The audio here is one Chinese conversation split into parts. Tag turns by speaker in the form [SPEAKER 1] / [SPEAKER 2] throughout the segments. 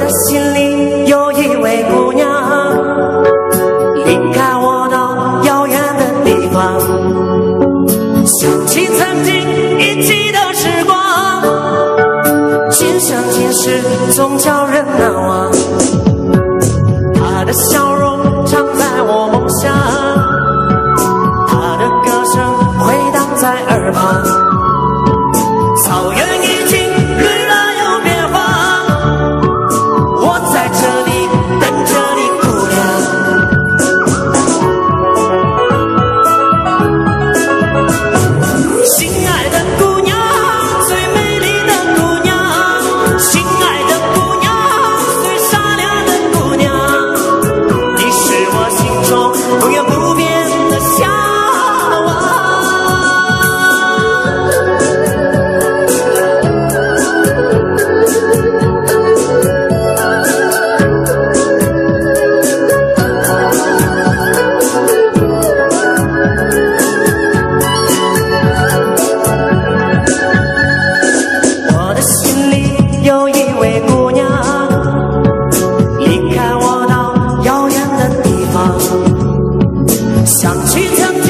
[SPEAKER 1] 心里有一位姑娘，离开我到遥远的地方，想起曾经一起的时光，今生今世总叫人难忘。她的笑容常在我梦乡，她的歌声回荡在耳旁。草原已经绿了又变黄，我在这里等着你，姑娘。心爱的姑娘，最美丽的姑娘，心爱的姑娘，最善良的姑娘，你是我心中永远不变的向往。我的心里有一位姑娘，离开我到遥远的地方，想起曾经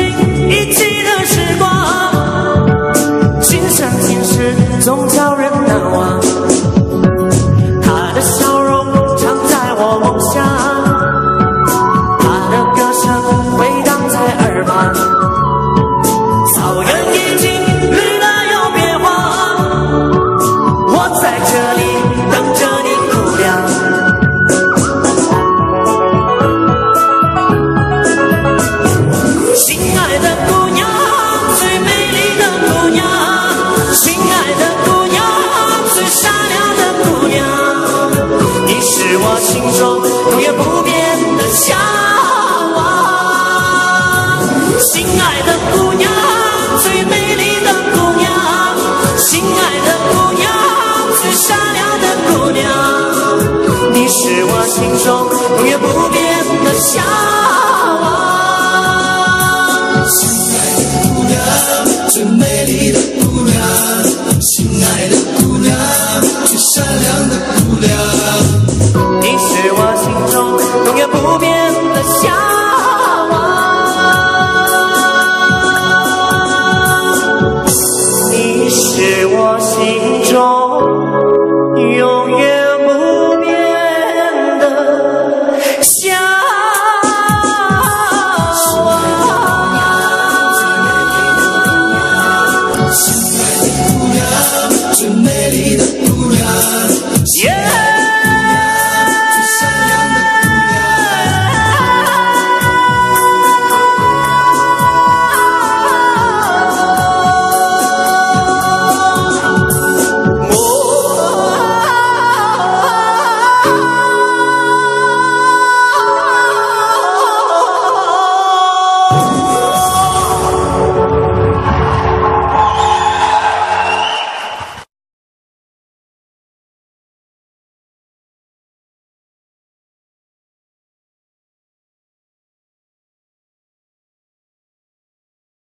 [SPEAKER 1] 一起的时光，今生今世总叫人难忘。她的笑容常在我梦乡，她的歌声回荡在耳旁。草原已经绿了又变黄，我在这里等着你，姑娘。心爱的姑娘，最美丽的姑娘，心爱的姑娘，最善良的姑娘，你是我心中永远不变的向往。心爱的姑娘，最美丽的姑娘，心爱的姑娘，最善良的姑娘，你是我心中永远不变的向往。
[SPEAKER 2] 心爱的姑娘，最美丽的姑娘，心爱的姑娘，最善良的姑娘。
[SPEAKER 1] 你是我